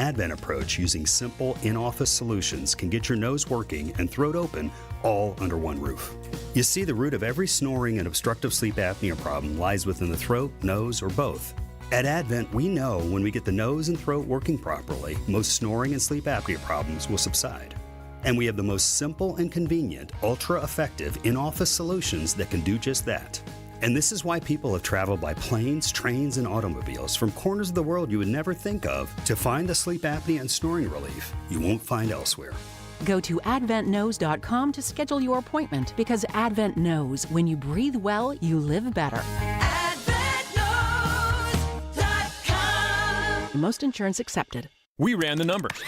Advent approach using simple in-office solutions can get your nose working and throat open all under one roof. You see, the root of every snoring and obstructive sleep apnea problem lies within the throat, nose, or both. At Advent, we know when we get the nose and throat working properly, most snoring and sleep apnea problems will subside. And we have the most simple and convenient, ultra-effective in-office solutions that can do just that. And this is why people have traveled by planes, trains, and automobiles from corners of the world you would never think of to find the sleep apnea and snoring relief you won't find elsewhere. Go to adventknows.com to schedule your appointment, because Advent knows when you breathe well, you live better. AdventKnows.com. Most insurance accepted. We ran the numbers.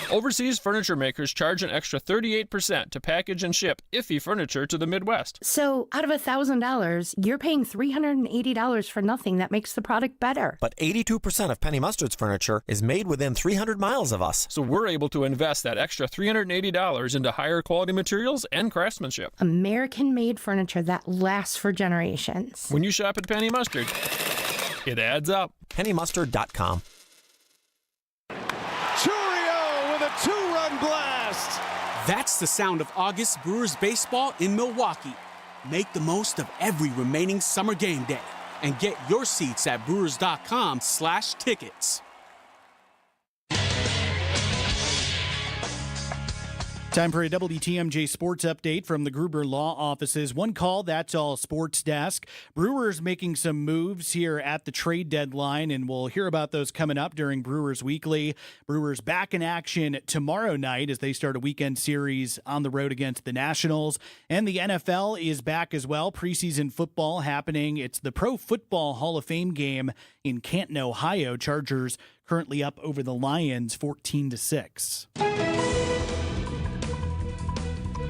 Overseas furniture makers charge an extra 38% to package and ship iffy furniture to the Midwest. So out of $1,000, you're paying $380 for nothing. That makes the product better. But 82% of Penny Mustard's furniture is made within 300 miles of us. So we're able to invest that extra $380 into higher quality materials and craftsmanship. American-made furniture that lasts for generations. When you shop at Penny Mustard, it adds up. PennyMustard.com. Two-run blast. That's the sound of August Brewers baseball in Milwaukee. Make the most of every remaining summer game day and get your seats at brewers.com/tickets. Time for a WTMJ sports update from the Gruber Law Offices. One call, that's all sports desk. Brewers making some moves here at the trade deadline, and we'll hear about those coming up during Brewers Weekly. Brewers back in action tomorrow night as they start a weekend series on the road against the Nationals. And the NFL is back as well. Preseason football happening. It's the Pro Football Hall of Fame game in Canton, Ohio. Chargers currently up over the Lions 14-6.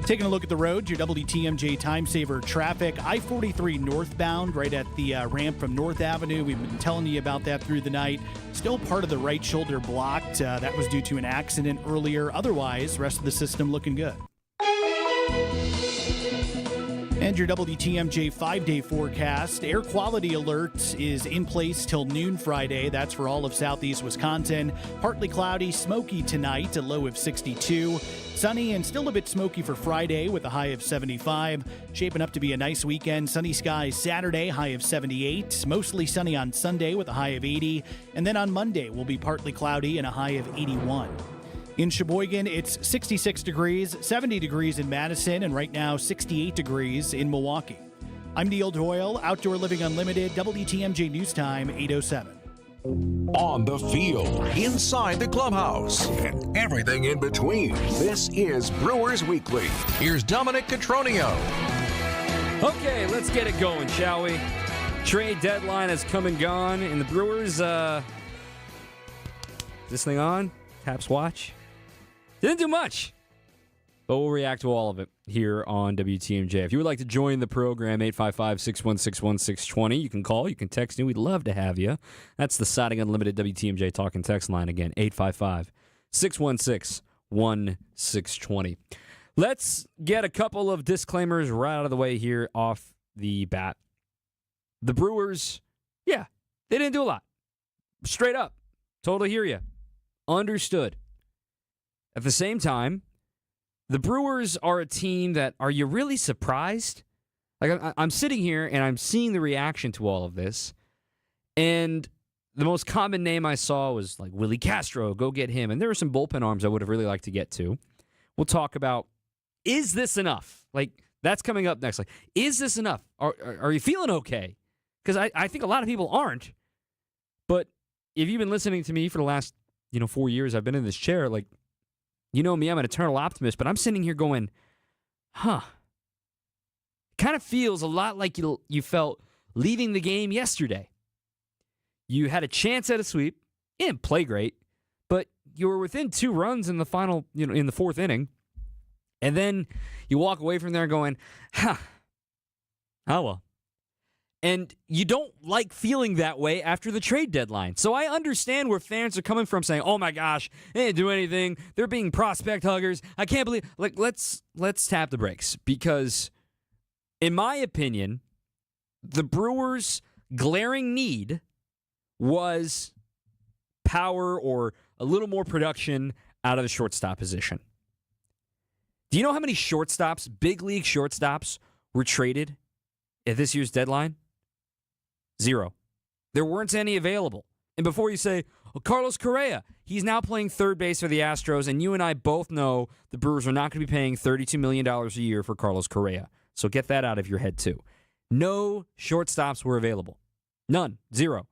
Taking a look at the roads, your WTMJ Time Saver traffic. I-43 northbound right at the ramp from North Avenue. We've been telling you about that through the night. Still part of the right shoulder blocked. That was due to an accident earlier. Otherwise, rest of the system looking good. And your WTMJ 5-day forecast. Air quality alert is in place till noon Friday. That's for all of southeast Wisconsin. Partly cloudy, smoky tonight, a low of 62. Sunny and still a bit smoky for Friday with a high of 75. Shaping up to be a nice weekend. Sunny skies Saturday, high of 78. Mostly sunny on Sunday with a high of 80. And then on Monday will be partly cloudy and a high of 81. In Sheboygan, it's 66 degrees, 70 degrees in Madison, and right now 68 degrees in Milwaukee. I'm Neil Doyle, Outdoor Living Unlimited, WTMJ News Time, 8:07. On the field, inside the clubhouse, and everything in between. This is Brewers Weekly. Here's Dominic Cotroneo. Okay, let's get it going, shall we? Trade deadline has come and gone, and the Brewers, is this thing on? Taps watch? Didn't do much, but we'll react to all of it here on WTMJ. If you would like to join the program, 855-616-1620. You can call, you can text me. We'd love to have you. That's the Siding Unlimited WTMJ talk and text line again, 855-616-1620. Let's get a couple of disclaimers right out of the way here off the bat. The Brewers, yeah, they didn't do a lot. Straight up. Totally hear you. Understood. At the same time, the Brewers are a team that, are you really surprised? Like, I'm sitting here and I'm seeing the reaction to all of this, and the most common name I saw was like Willie Castro, go get him. And there were some bullpen arms I would have really liked to get to. We'll talk about, is this enough? Like, that's coming up next. Like, is this enough? Are you feeling okay? Because I think a lot of people aren't. But if you've been listening to me for the last 4 years I've been in this chair, like, you know me, I'm an eternal optimist, but I'm sitting here going, kind of feels a lot like you felt leaving the game yesterday. You had a chance at a sweep. You didn't play great, but you were within 2 runs in the final, in the 4th inning. And then you walk away from there going, oh well. And you don't like feeling that way after the trade deadline. So I understand where fans are coming from saying, oh my gosh, they didn't do anything. They're being prospect huggers. I can't believe, let's tap the brakes. Because in my opinion, the Brewers' glaring need was power or a little more production out of the shortstop position. Do you know how many shortstops, big league shortstops, were traded at this year's deadline? 0. There weren't any available. And before you say, well, Carlos Correa, he's now playing third base for the Astros, and you and I both know the Brewers are not going to be paying $32 million a year for Carlos Correa. So get that out of your head, too. No shortstops were available. None. 0.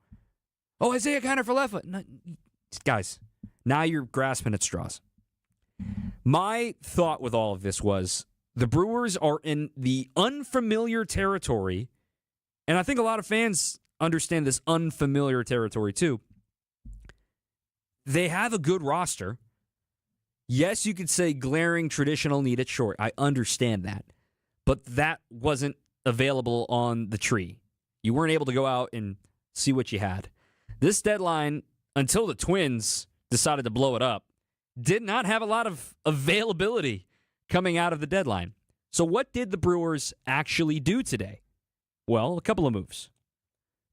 Oh, Isaiah Kiner for left foot. No, guys, now you're grasping at straws. My thought with all of this was the Brewers are in the unfamiliar territory, and I think a lot of fans understand this unfamiliar territory too. They have a good roster. Yes, you could say glaring traditional need at short. I understand that. But that wasn't available on the tree. You weren't able to go out and see what you had. This deadline, until the Twins decided to blow it up, did not have a lot of availability coming out of the deadline. So what did the Brewers actually do today? Well, a couple of moves.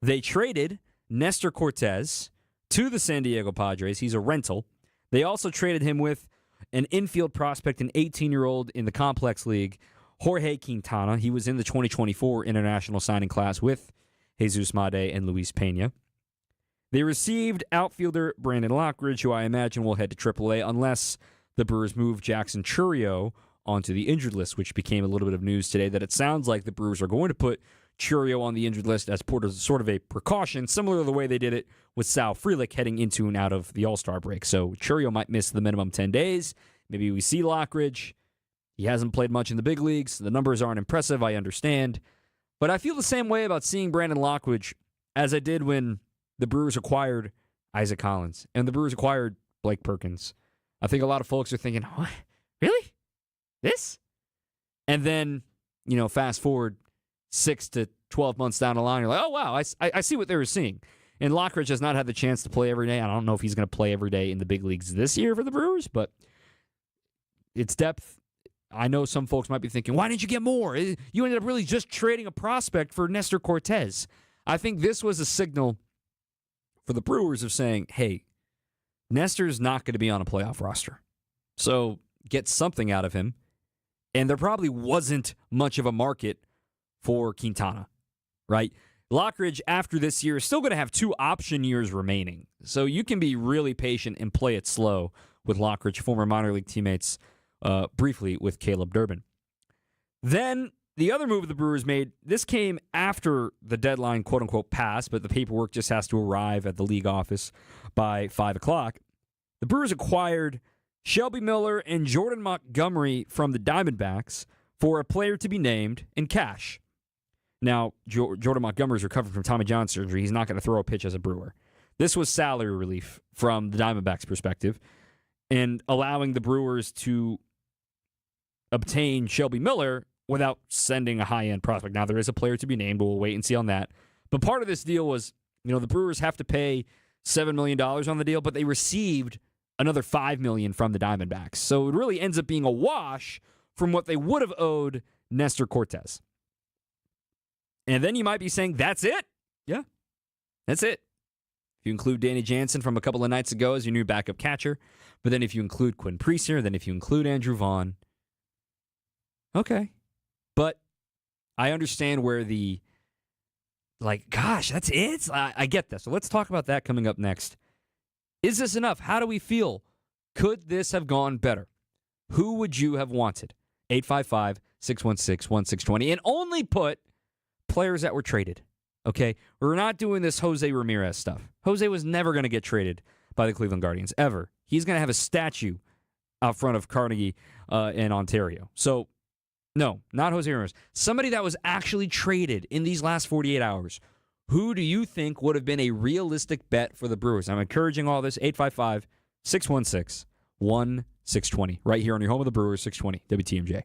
They traded Nestor Cortez to the San Diego Padres. He's a rental. They also traded him with an infield prospect, an 18-year-old in the Complex League, Jorge Quintana. He was in the 2024 international signing class with Jesus Made and Luis Pena. They received outfielder Brandon Lockridge, who I imagine will head to AAA unless the Brewers move Jackson Chourio onto the injured list, which became a little bit of news today that it sounds like the Brewers are going to put Chourio on the injured list as sort of a precaution, similar to the way they did it with Sal Frelick heading into and out of the All-Star break. So Chourio might miss the minimum 10 days. Maybe we see Lockridge. He hasn't played much in the big leagues. The numbers aren't impressive, I understand. But I feel the same way about seeing Brandon Lockridge as I did when the Brewers acquired Isaac Collins and the Brewers acquired Blake Perkins. I think a lot of folks are thinking, what? Really? This? And then, fast forward 6 to 12 months down the line, you're like, oh, wow, I see what they were seeing. And Lockridge has not had the chance to play every day. I don't know if he's going to play every day in the big leagues this year for the Brewers, but it's depth. I know some folks might be thinking, why didn't you get more? You ended up really just trading a prospect for Nestor Cortez. I think this was a signal for the Brewers of saying, hey, Nestor's not going to be on a playoff roster. So get something out of him. And there probably wasn't much of a market for Quintana, right? Lockridge, after this year, is still going to have 2 option years remaining. So you can be really patient and play it slow with Lockridge, former minor league teammates, briefly with Caleb Durbin. Then the other move the Brewers made, this came after the deadline, quote-unquote, passed, but the paperwork just has to arrive at the league office by 5 o'clock. The Brewers acquired Shelby Miller and Jordan Montgomery from the Diamondbacks for a player to be named in cash. Now, Jordan Montgomery's recovered from Tommy John surgery. He's not going to throw a pitch as a Brewer. This was salary relief from the Diamondbacks' perspective, and allowing the Brewers to obtain Shelby Miller without sending a high-end prospect. Now, there is a player to be named, but we'll wait and see on that. But part of this deal was, the Brewers have to pay $7 million on the deal, but they received another $5 million from the Diamondbacks. So it really ends up being a wash from what they would have owed Nestor Cortez. And then you might be saying, that's it? Yeah, that's it. If you include Danny Jansen from a couple of nights ago as your new backup catcher, but then if you include Quinn Priester, then if you include Andrew Vaughn, okay. But I understand where gosh, that's it? I get this. So let's talk about that coming up next. Is this enough? How do we feel? Could this have gone better? Who would you have wanted? 855-616-1620. And only put players that were traded. Okay? We're not doing this Jose Ramirez stuff. Jose was never going to get traded by the Cleveland Guardians, ever. He's going to have a statue out front of Carnegie in Ontario. So, no, not Jose Ramirez. Somebody that was actually traded in these last 48 hours. Who do you think would have been a realistic bet for the Brewers? I'm encouraging all this. 855-616-1620. Right here on your home of the Brewers, 620 WTMJ.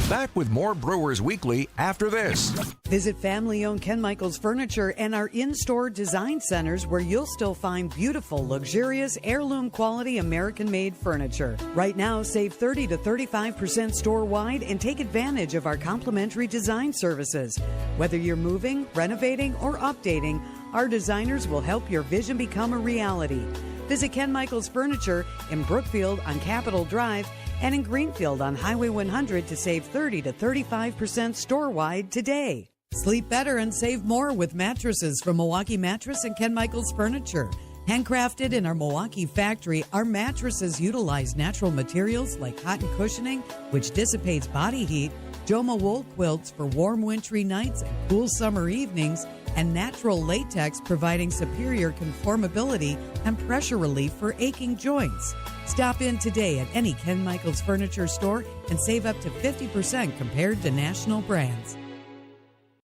Back with more Brewers Weekly after this. Visit family-owned Ken Michaels Furniture and our in-store design centers where you'll still find beautiful, luxurious, heirloom-quality American-made furniture. Right now, save 30 to 35% store-wide and take advantage of our complimentary design services. Whether you're moving, renovating, or updating, our designers will help your vision become a reality. Visit Ken Michaels Furniture in Brookfield on Capitol Drive and in Greenfield on Highway 100 to save 30 to 35% store-wide today. Sleep better and save more with mattresses from Milwaukee Mattress and Ken Michaels Furniture. Handcrafted in our Milwaukee factory, our mattresses utilize natural materials like cotton cushioning, which dissipates body heat, Joma wool quilts for warm wintry nights and cool summer evenings, and natural latex providing superior conformability and pressure relief for aching joints. Stop in today at any Ken Michaels Furniture store and save up to 50% compared to national brands.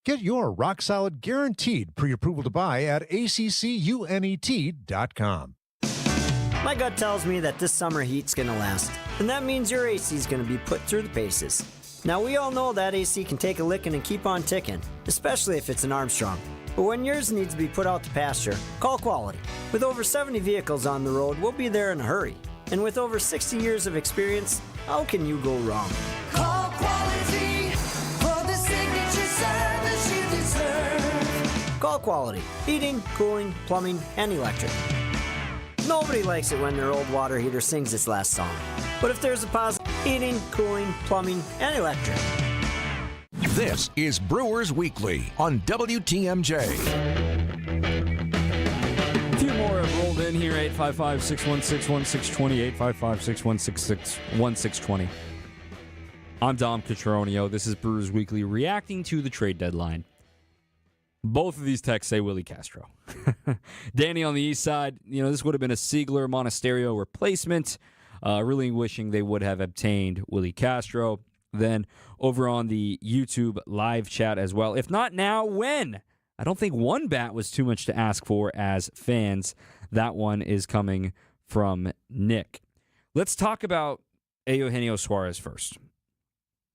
Get your rock-solid guaranteed pre-approval to buy at accunet.com. My gut tells me that this summer heat's going to last, and that means your AC is going to be put through the paces. Now, we all know that AC can take a licking and keep on ticking, especially if it's an Armstrong. But when yours needs to be put out to pasture, call Quality. With over 70 vehicles on the road, we'll be there in a hurry. And with over 60 years of experience, how can you go wrong? Call Quality for the signature service you deserve. Call Quality. Heating, cooling, plumbing, and electric. Nobody likes it when their old water heater sings its last song. But if there's a positive, heating, cooling, plumbing, and electric. This is Brewers Weekly on WTMJ. A few more have rolled in here, 855-616-1620, 855-616-1620. I'm Dom Catronio. This is Brewers Weekly, reacting to the trade deadline. Both of these texts say Willie Castro. Danny on the east side, this would have been a Siegler Monasterio replacement. Really wishing they would have obtained Willie Castro. Then over on the YouTube live chat as well. If not now, when? I don't think one bat was too much to ask for as fans. That one is coming from Nick. Let's talk about Eugenio Suarez first.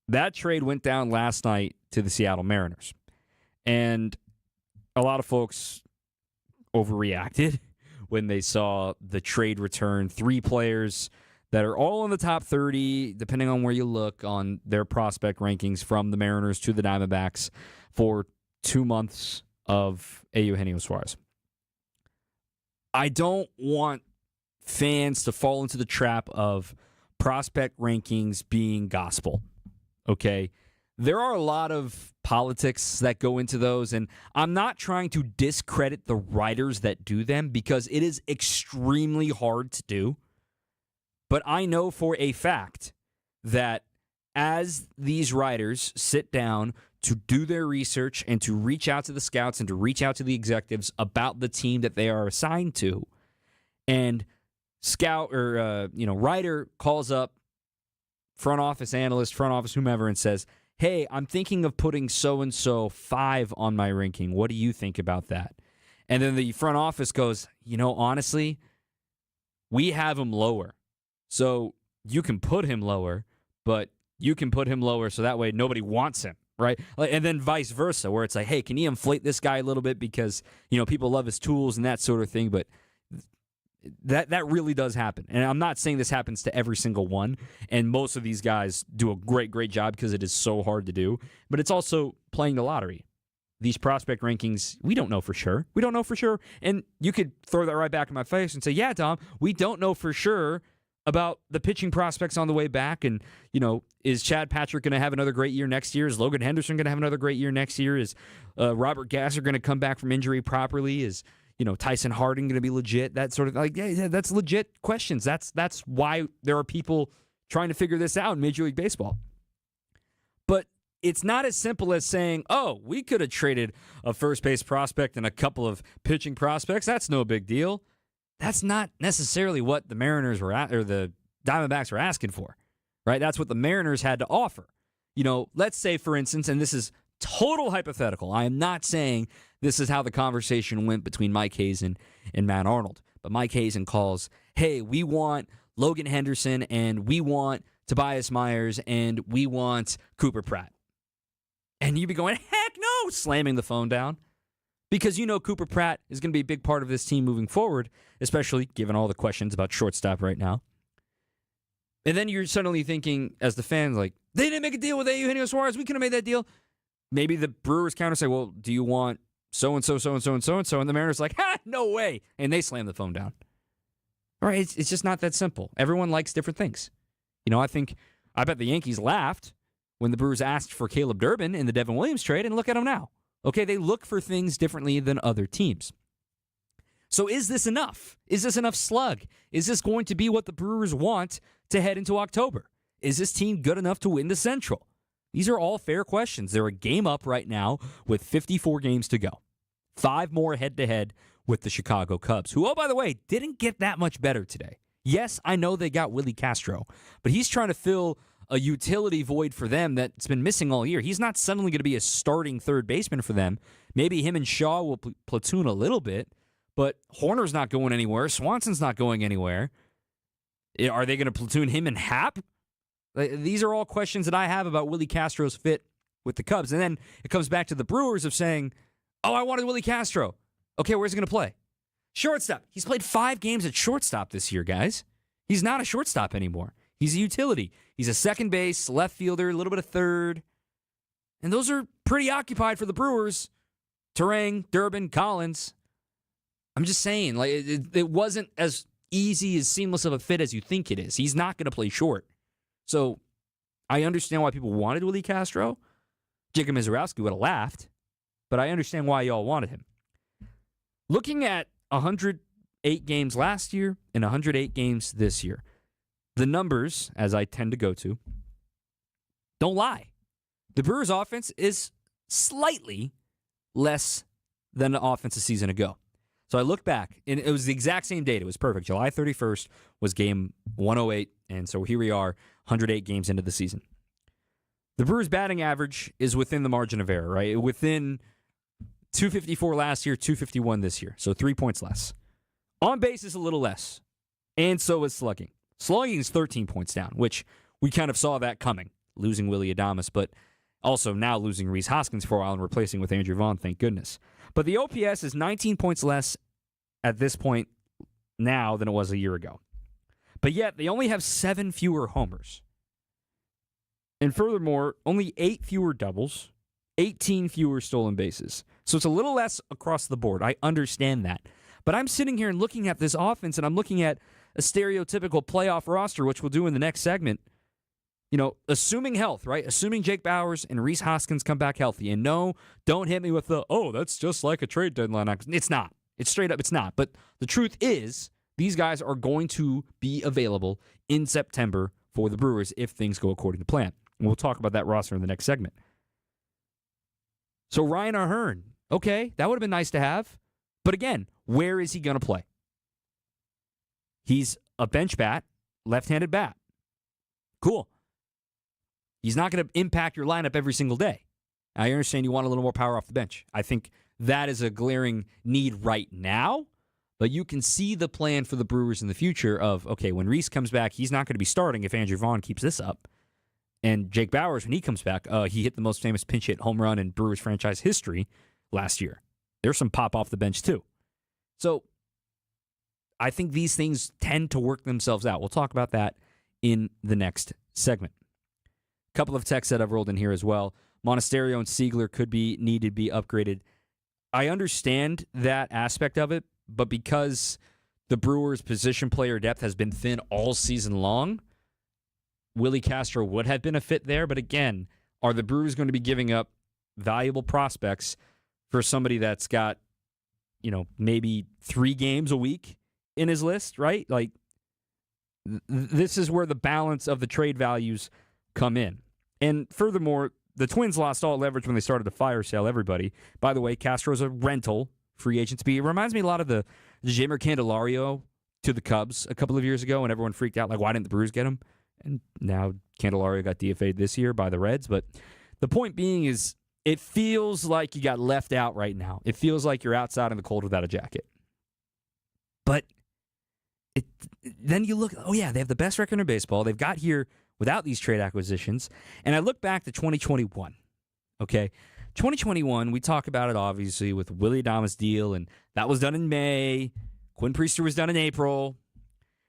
That trade went down last night to the Seattle Mariners. And a lot of folks overreacted when they saw the trade return. 3 players that are all in the top 30, depending on where you look, on their prospect rankings from the Mariners to the Diamondbacks for 2 months of Eugenio Suarez. I don't want fans to fall into the trap of prospect rankings being gospel, okay? There are a lot of politics that go into those, and I'm not trying to discredit the writers that do them because it is extremely hard to do. But I know for a fact that as these writers sit down to do their research and to reach out to the scouts and to reach out to the executives about the team that they are assigned to, and writer calls up front office analyst, front office whomever, and says, hey, I'm thinking of putting so-and-so 5 on my ranking. What do you think about that? And then the front office goes, honestly, we have him lower. So you can put him lower, but you can put him lower so that way nobody wants him, right? And then vice versa, where it's like, hey, can you inflate this guy a little bit because, people love his tools and that sort of thing, but that really does happen. And I'm not saying this happens to every single one, and most of these guys do a great, great job because it is so hard to do, but it's also playing the lottery. These prospect rankings, we don't know for sure. We don't know for sure. And you could throw that right back in my face and say, yeah, Tom, we don't know for sure about the pitching prospects on the way back. And, is Chad Patrick going to have another great year next year? Is Logan Henderson going to have another great year next year? Is Robert Gasser going to come back from injury properly? Is, Tyson Harding going to be legit? That sort of, that's legit questions. That's why there are people trying to figure this out in Major League Baseball. But it's not as simple as saying, oh, we could have traded a first base prospect and a couple of pitching prospects. That's no big deal. That's not necessarily what the Mariners were or the Diamondbacks were asking for, right? That's what the Mariners had to offer. Let's say, for instance, and this is total hypothetical. I am not saying this is how the conversation went between Mike Hazen and Matt Arnold. But Mike Hazen calls, hey, we want Logan Henderson and we want Tobias Myers and we want Cooper Pratt. And you'd be going, heck no, slamming the phone down. Because Cooper Pratt is going to be a big part of this team moving forward, especially given all the questions about shortstop right now. And then you're suddenly thinking, as the fans, they didn't make a deal with Eugenio Suarez. We could have made that deal. Maybe the Brewers counter say, well, do you want so-and-so, so-and-so, and so-and-so? And the Mariners like, no way. And they slam the phone down. Right? It's just not that simple. Everyone likes different things. I bet the Yankees laughed when the Brewers asked for Caleb Durbin in the Devin Williams trade, and look at them now. Okay, they look for things differently than other teams. So is this enough? Is this enough slug? Is this going to be what the Brewers want to head into October? Is this team good enough to win the Central? These are all fair questions. They're a game up right now with 54 games to go. 5 more head-to-head with the Chicago Cubs, who, oh, by the way, didn't get that much better today. Yes, I know they got Willie Castro, but he's trying to fill a utility void for them that's been missing all year. He's not suddenly going to be a starting third baseman for them. Maybe him and Shaw will platoon a little bit, but Horner's not going anywhere. Swanson's not going anywhere. Are they going to platoon him and Happ? These are all questions that I have about Willie Castro's fit with the Cubs. And then it comes back to the Brewers of saying, oh, I wanted Willie Castro. Okay, where's he going to play? Shortstop. He's played 5 games at shortstop this year, guys. He's not a shortstop anymore. He's a utility. He's a second base, left fielder, a little bit of third. And those are pretty occupied for the Brewers. Turang, Durbin, Collins. I'm just saying, it wasn't as easy, as seamless of a fit as you think it is. He's not going to play short. So I understand why people wanted Willie Castro. Jacob Mizorowski would have laughed, but I understand why y'all wanted him. Looking at 108 games last year and 108 games this year, the numbers, as I tend to go to, don't lie. The Brewers' offense is slightly less than the offense a season ago. So I look back, and it was the exact same date. It was perfect. July 31st was game 108, and so here we are, 108 games into the season. The Brewers' batting average is within the margin of error, right? Within 254 last year, 251 this year, so 3 points less. On base is a little less, and so is slugging. Slugging is 13 points down, which we kind of saw that coming, losing Willie Adames, but also now losing Rhys Hoskins for a while and replacing with Andrew Vaughn, thank goodness. But the OPS is 19 points less at this point now than it was a year ago. But yet, they only have 7 fewer homers. And furthermore, only 8 fewer doubles, 18 fewer stolen bases. So it's a little less across the board. I understand that. But I'm sitting here and looking at this offense, and I'm looking at a stereotypical playoff roster, which we'll do in the next segment. Assuming health, right? Assuming Jake Bauers and Rhys Hoskins come back healthy. And no, don't hit me with that's just like a trade deadline. It's not. It's straight up, it's not. But the truth is, these guys are going to be available in September for the Brewers if things go according to plan. And we'll talk about that roster in the next segment. So Ryan O'Hearn, okay, that would have been nice to have. But again, where is he going to play? He's a bench bat, left-handed bat. Cool. He's not going to impact your lineup every single day. I understand you want a little more power off the bench. I think that is a glaring need right now, but you can see the plan for the Brewers in the future of, okay, when Rhys comes back, he's not going to be starting if Andrew Vaughn keeps this up. And Jake Bauers, when he comes back, he hit the most famous pinch hit home run in Brewers franchise history last year. There's some pop off the bench too. So I think these things tend to work themselves out. We'll talk about that in the next segment. A couple of texts that I've rolled in here as well. Monasterio and Siegler could need to be upgraded. I understand that aspect of it, but because the Brewers' position player depth has been thin all season long, Willie Castro would have been a fit there. But again, are the Brewers going to be giving up valuable prospects for somebody that's got, maybe 3 games a week in his list, right? Like, this is where the balance of the trade values come in. And furthermore, the Twins lost all leverage when they started to fire sale everybody. By the way, Castro's a rental free agent to be. It reminds me a lot of the Jeimer Candelario to the Cubs a couple of years ago, and everyone freaked out, like, why didn't the Brewers get him? And now Candelario got DFA'd this year by the Reds. But the point being is, it feels like you got left out right now. It feels like you're outside in the cold without a jacket. But then you look, they have the best record in baseball. They've got here without these trade acquisitions. And I look back to 2021, okay? 2021, we talk about it, obviously, with Willie Adames' deal, and that was done in May. Quinn Priester was done in April.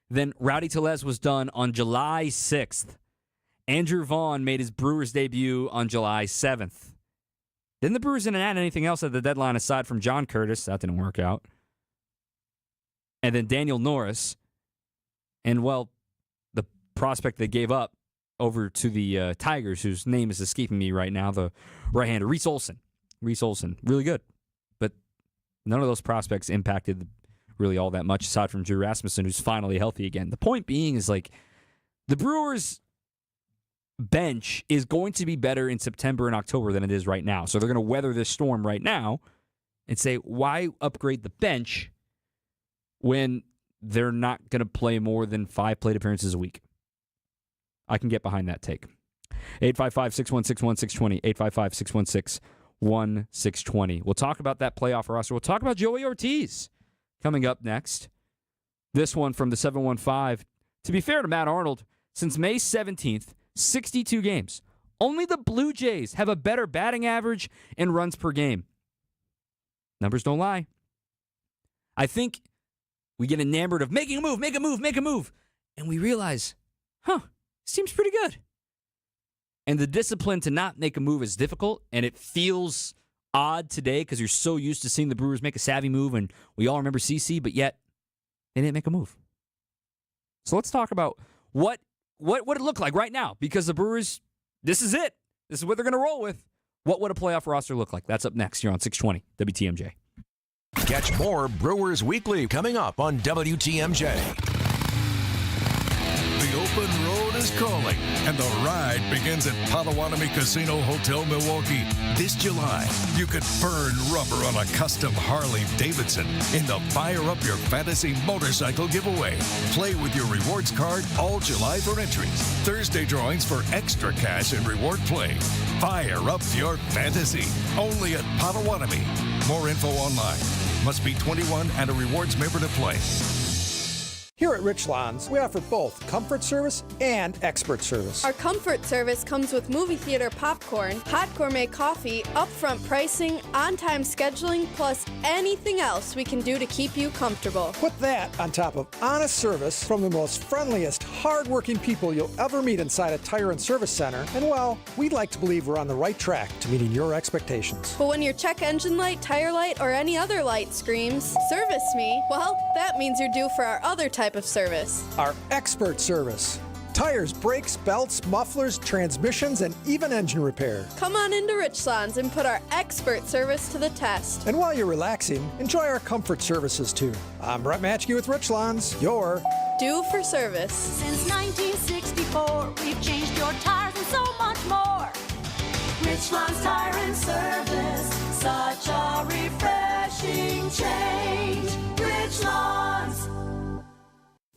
Then Rowdy Tellez was done on July 6th. Andrew Vaughn made his Brewers debut on July 7th. Then the Brewers didn't add anything else at the deadline aside from John Curtis. That didn't work out. And then Daniel Norris. And, well, the prospect they gave up over to the Tigers, whose name is escaping me right now, the right-hander, Reese Olson. Reese Olson, really good. But none of those prospects impacted really all that much, aside from Drew Rasmussen, who's finally healthy again. The point being is, like, the Brewers' bench is going to be better in September and October than it is right now. So they're going to weather this storm right now and say, why upgrade the bench when they're not going to play more than 5 plate appearances a week? I can get behind that take. 855-616-1620, 855-616-1620. We'll talk about that playoff roster. We'll talk about Joey Ortiz coming up next. This one from the 715. To be fair to Matt Arnold, since May 17th, 62 games. Only the Blue Jays have a better batting average and runs per game. Numbers don't lie. I think we get enamored of making a move, make a move, make a move. And we realize, seems pretty good. And the discipline to not make a move is difficult, and it feels odd today because you're so used to seeing the Brewers make a savvy move, and we all remember CC, but yet they didn't make a move. So let's talk about what would it look like right now, because the Brewers, this is it. This is what they're going to roll with. What would a playoff roster look like? That's up next here on 620 WTMJ. Catch more Brewers Weekly coming up on WTMJ. The open road is calling, and the ride begins at Potawatomi Casino Hotel Milwaukee. This July, you could burn rubber on a custom Harley-Davidson in the Fire Up Your Fantasy motorcycle giveaway. Play with your rewards card all July for entries. Thursday drawings for extra cash and reward play. Fire Up Your Fantasy, only at Potawatomi. More info online. Must be 21 and a rewards member to play. Here at Rich Lawns, we offer both comfort service and expert service. Our comfort service comes with movie theater popcorn, hot gourmet coffee, upfront pricing, on-time scheduling, plus anything else we can do to keep you comfortable. Put that on top of honest service from the most friendliest, hard-working people you'll ever meet inside a tire and service center, and well, we'd like to believe we're on the right track to meeting your expectations. But when your check engine light, tire light, or any other light screams, "Service me," well, that means you're due for our other type of service. Our expert service. Tires, brakes, belts, mufflers, transmissions, and even engine repair. Come on into Richlands and put our expert service to the test. And while you're relaxing, enjoy our comfort services too. I'm Brett Matchke with Richlands, your due for service. Since 1964, we've changed your tires and so much more. Richlands Tire and Service, such a refreshing change. Richlands.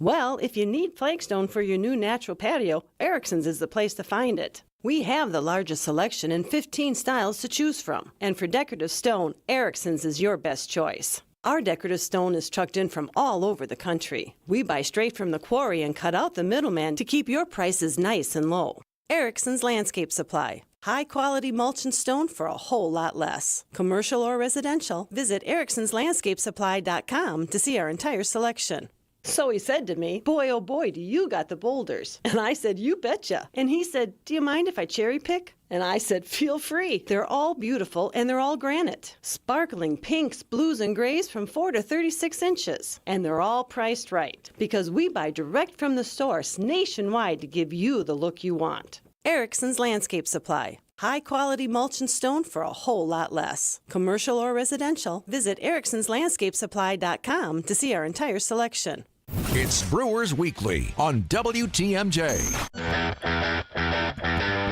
Well, if you need flagstone for your new natural patio, Erickson's is the place to find it. We have the largest selection and 15 styles to choose from. And for decorative stone, Erickson's is your best choice. Our decorative stone is trucked in from all over the country. We buy straight from the quarry and cut out the middleman to keep your prices nice and low. Erickson's Landscape Supply. High-quality mulch and stone for a whole lot less. Commercial or residential, visit ericksonslandscapesupply.com to see our entire selection. So he said to me, "Boy, oh boy, do you got the boulders." And I said, "You betcha." And he said, "Do you mind if I cherry pick?" And I said, "Feel free. They're all beautiful and they're all granite. Sparkling pinks, blues, and grays from 4 to 36 inches. And they're all priced right. Because we buy direct from the source nationwide to give you the look you want." Erickson's Landscape Supply. High-quality mulch and stone for a whole lot less. Commercial or residential, visit ericksonslandscapesupply.com to see our entire selection. It's Brewers Weekly on WTMJ.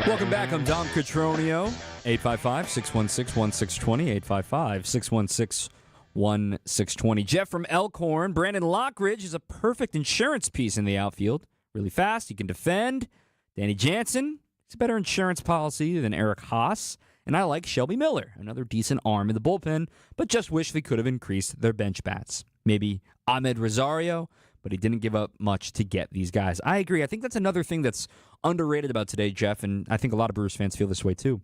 Welcome back. I'm Dom Cotroneo. 855-616-1620. 855-616-1620. Jeff from Elkhorn. Brandon Lockridge is a perfect insurance piece in the outfield. Really fast. He can defend. Danny Jansen. It's a better insurance policy than Eric Haas. And I like Shelby Miller, another decent arm in the bullpen, but just wish they could have increased their bench bats. Maybe Ahmed Rosario, but he didn't give up much to get these guys. I agree. I think that's another thing that's underrated about today, Jeff, and I think a lot of Brewers fans feel this way too.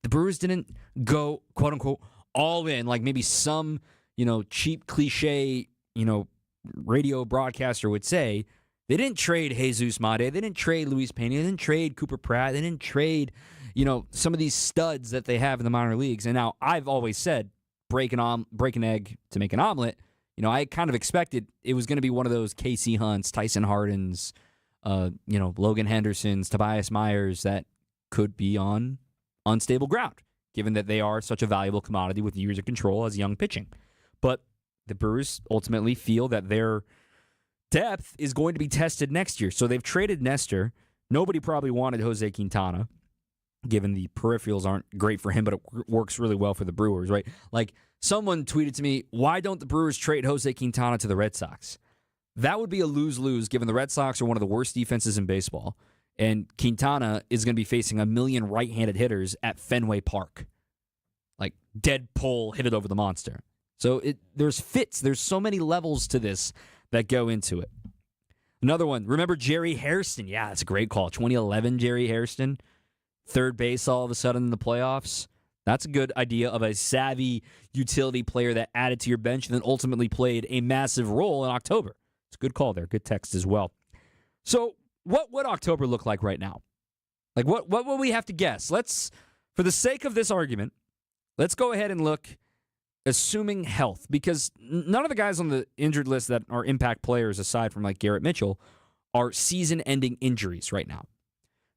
The Brewers didn't go, quote-unquote, all in, like maybe some, cheap cliche, radio broadcaster would say. They didn't trade Jesus Made. They didn't trade Luis Pena. They didn't trade Cooper Pratt. They didn't trade, some of these studs that they have in the minor leagues. And now I've always said, break an egg to make an omelet. I kind of expected it was going to be one of those Casey Hunts, Tyson Hardens, Logan Hendersons, Tobias Myers that could be on unstable ground, given that they are such a valuable commodity with years of control as young pitching. But the Brewers ultimately feel that their depth is going to be tested next year. So they've traded Nestor. Nobody probably wanted Jose Quintana, given the peripherals aren't great for him, but it works really well for the Brewers, right? Like, someone tweeted to me, why don't the Brewers trade Jose Quintana to the Red Sox? That would be a lose-lose, given the Red Sox are one of the worst defenses in baseball, and Quintana is going to be facing a million right-handed hitters at Fenway Park. Like, dead pull, hit it over the monster. So there's fits. There's so many levels to this that go into it. Another one, remember Jerry Hairston? Yeah, that's a great call. 2011 Jerry Hairston, third base all of a sudden in the playoffs. That's a good idea of a savvy utility player that added to your bench and then ultimately played a massive role in October. It's a good call there. Good text as well. So what would October look like right now? Like, what will we have to guess? For the sake of this argument, let's go ahead and look, assuming health, because none of the guys on the injured list that are impact players, aside from like Garrett Mitchell, are season-ending injuries right now.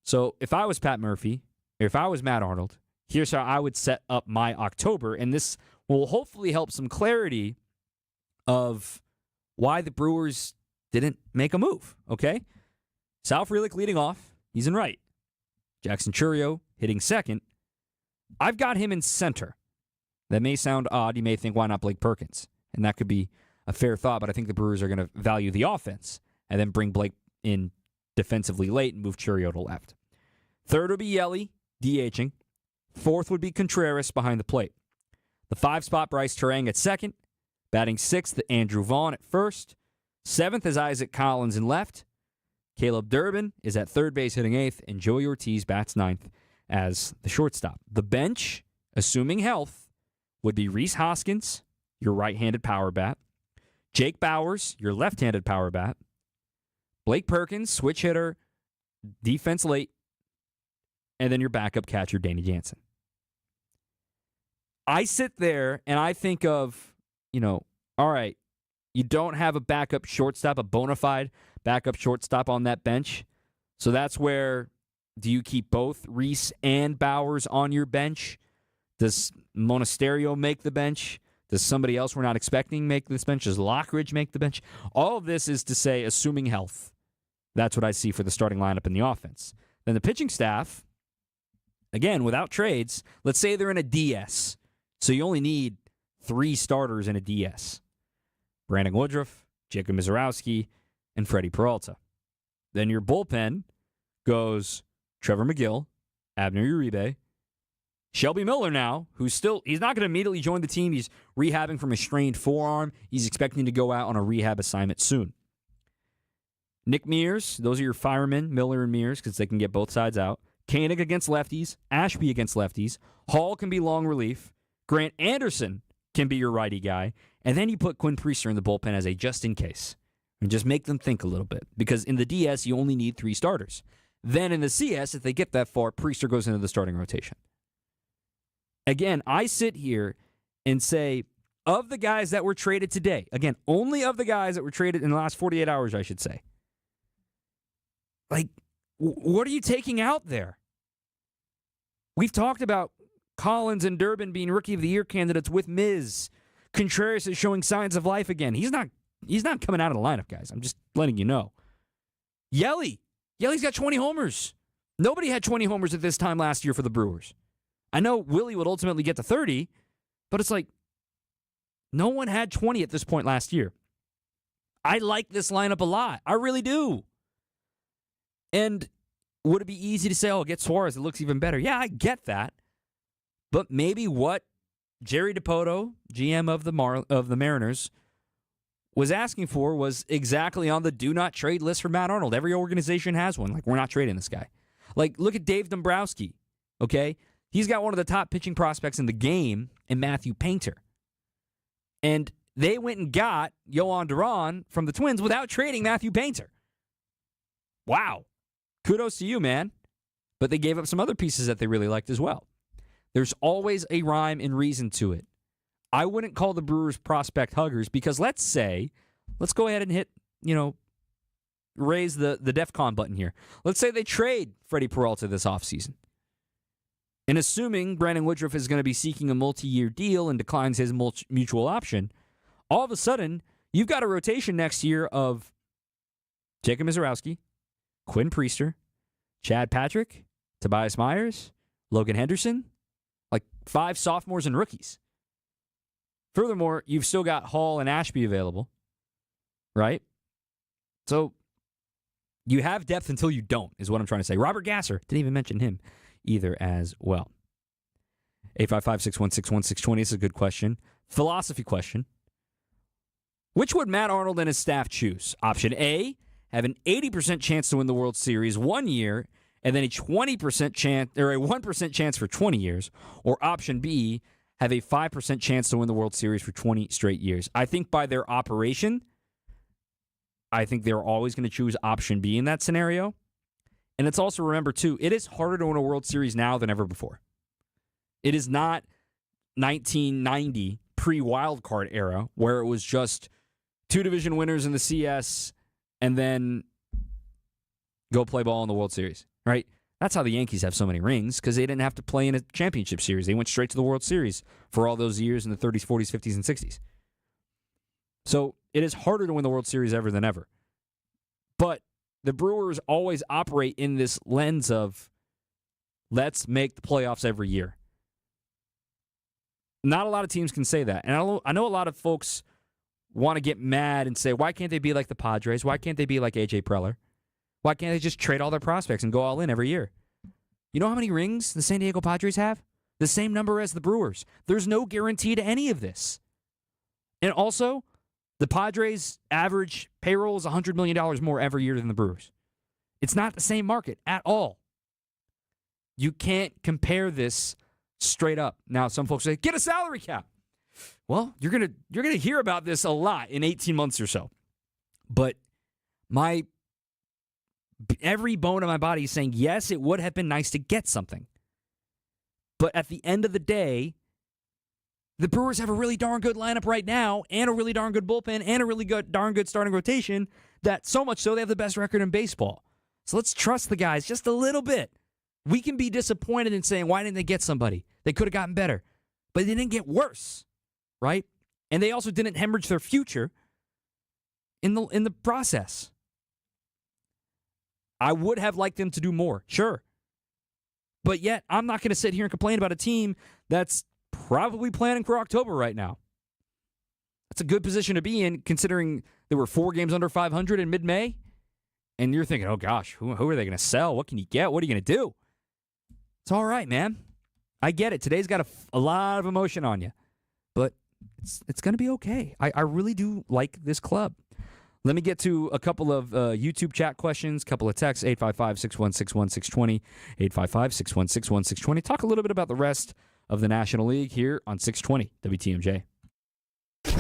So if I was Pat Murphy, or if I was Matt Arnold, here's how I would set up my October, and this will hopefully help some clarity of why the Brewers didn't make a move, okay? Sal Frelick leading off. He's in right. Jackson Chourio hitting second. I've got him in center. That may sound odd. You may think, why not Blake Perkins? And that could be a fair thought, but I think the Brewers are going to value the offense and then bring Blake in defensively late and move Chourio to left. Third would be Yelly, DHing. Fourth would be Contreras behind the plate. The 5 spot, Bryce Terang at second. Batting 6th, Andrew Vaughn at first. 7th is Isaac Collins in left. Caleb Durbin is at third base hitting 8th. And Joey Ortiz bats 9th as the shortstop. The bench, assuming health, would be Rhys Hoskins, your right-handed power bat. Jake Bauers, your left-handed power bat. Blake Perkins, switch hitter, defense late. And then your backup catcher, Danny Jansen. I sit there and I think of, all right, you don't have a backup shortstop, a bona fide backup shortstop on that bench. So that's where, do you keep both Rhys and Bauers on your bench? Does Monasterio make the bench? Does somebody else we're not expecting make this bench? Does Lockridge make the bench? All of this is to say, assuming health. That's what I see for the starting lineup in the offense. Then the pitching staff, again, without trades, let's say they're in a DS. So you only need 3 starters in a DS. Brandon Woodruff, Jacob Mizorowski, and Freddie Peralta. Then your bullpen goes Trevor McGill, Abner Uribe, Shelby Miller now, he's not going to immediately join the team. He's rehabbing from a strained forearm. He's expecting to go out on a rehab assignment soon. Nick Mears, those are your firemen, Miller and Mears, because they can get both sides out. Koenig against lefties, Ashby against lefties. Hall can be long relief. Grant Anderson can be your righty guy. And then you put Quinn Priester in the bullpen as a just in case. And just make them think a little bit. Because in the DS, you only need 3 starters. Then in the CS, if they get that far, Priester goes into the starting rotation. Again, I sit here and say, of the guys that were traded today, again, only of the guys that were traded in the last 48 hours, I should say. Like, what are you taking out there? We've talked about Collins and Durbin being Rookie of the Year candidates with Miz. Contreras is showing signs of life again. He's not coming out of the lineup, guys. I'm just letting you know. Yelly's got 20 homers. Nobody had 20 homers at this time last year for the Brewers. I know Willie would ultimately get to 30, but it's like no one had 20 at this point last year. I like this lineup a lot. I really do. And would it be easy to say, get Suarez, it looks even better? Yeah, I get that. But maybe what Jerry DiPoto, GM of the Mariners, was asking for was exactly on the do not trade list for Matt Arnold. Every organization has one. Like, we're not trading this guy. Like, look at Dave Dombrowski, okay? He's got one of the top pitching prospects in the game in Matthew Painter. And they went and got Yohan Duran from the Twins without trading Matthew Painter. Wow. Kudos to you, man. But they gave up some other pieces that they really liked as well. There's always a rhyme and reason to it. I wouldn't call the Brewers prospect huggers because let's go ahead and hit, raise the DEFCON button here. Let's say they trade Freddie Peralta this offseason. And assuming Brandon Woodruff is going to be seeking a multi-year deal and declines his mutual option, all of a sudden, you've got a rotation next year of Jacob Mizorowski, Quinn Priester, Chad Patrick, Tobias Myers, Logan Henderson, like 5 sophomores and rookies. Furthermore, you've still got Hall and Ashby available, right? So you have depth until you don't, is what I'm trying to say. Robert Gasser, didn't even mention him either as well. 855-616-1620 is a good question. Philosophy question. Which would Matt Arnold and his staff choose? Option A, have an 80% chance to win the World Series 1 year, and then a 20% chance or a 1% chance for 20 years. Or option B, have a 5% chance to win the World Series for 20 straight years. I think by their operation, I think they're always going to choose option B in that scenario. And let's also remember, too, it is harder to win a World Series now than ever before. It is not 1990 pre-wild card era where it was just 2 division winners in the CS and then go play ball in the World Series, right? That's how the Yankees have so many rings, because they didn't have to play in a championship series. They went straight to the World Series for all those years in the 30s, 40s, 50s, and 60s. So it is harder to win the World Series ever than ever. But the Brewers always operate in this lens of, let's make the playoffs every year. Not a lot of teams can say that. And I know a lot of folks want to get mad and say, why can't they be like the Padres? Why can't they be like A.J. Preller? Why can't they just trade all their prospects and go all in every year? You know how many rings the San Diego Padres have? The same number as the Brewers. There's no guarantee to any of this. And also, the Padres' average payroll is $100 million more every year than the Brewers. It's not the same market at all. You can't compare this straight up. Now, some folks say, get a salary cap. Well, you're gonna hear about this a lot in 18 months or so. But every bone in my body is saying, yes, it would have been nice to get something. But at the end of the day, the Brewers have a really darn good lineup right now and a really darn good bullpen and a really darn good starting rotation, that so much so they have the best record in baseball. So let's trust the guys just a little bit. We can be disappointed in saying, why didn't they get somebody? They could have gotten better. But they didn't get worse, right? And they also didn't hemorrhage their future in the process. I would have liked them to do more, sure. But yet, I'm not going to sit here and complain about a team that's probably planning for October right now. That's a good position to be in, considering there were 4 games under 500 in mid-May. And you're thinking, oh gosh, who are they going to sell? What can you get? What are you going to do? It's all right, man. I get it. Today's got a lot of emotion on you. But it's going to be okay. I really do like this club. Let me get to a couple of YouTube chat questions, a couple of texts, 855-616-1620, 855-616-1620. Talk a little bit about the rest of the National League here on 620 WTMJ.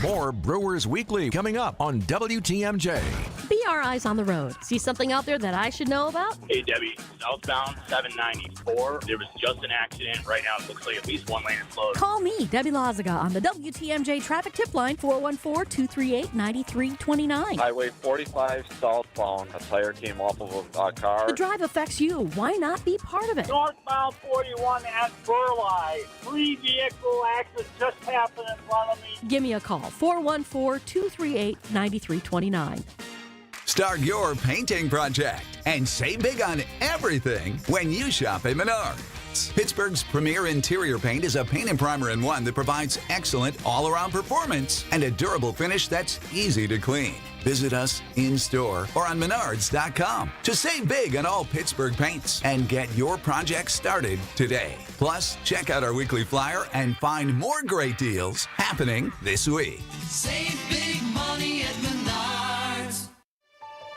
More Brewers Weekly coming up on WTMJ. Be our eyes on the road. See something out there that I should know about? Hey, Debbie. Southbound 794. There was just an accident. Right now, it looks like at least 1 lane is closed. Call me, Debbie Lazaga, on the WTMJ traffic tip line, 414-238-9329. Highway 45 southbound. A tire came off of a car. The drive affects you. Why not be part of it? Northbound 41 at Burleigh. 3 vehicle accident just happened in front of me. Give me a call, 414-238-9329. Start your painting project and save big on everything when you shop at Menards. Pittsburgh's premier interior paint is a paint and primer in one that provides excellent all-around performance and a durable finish that's easy to clean. Visit us in-store or on Menards.com to save big on all Pittsburgh paints and get your project started today. Plus, check out our weekly flyer and find more great deals happening this week. Save big money at Menards.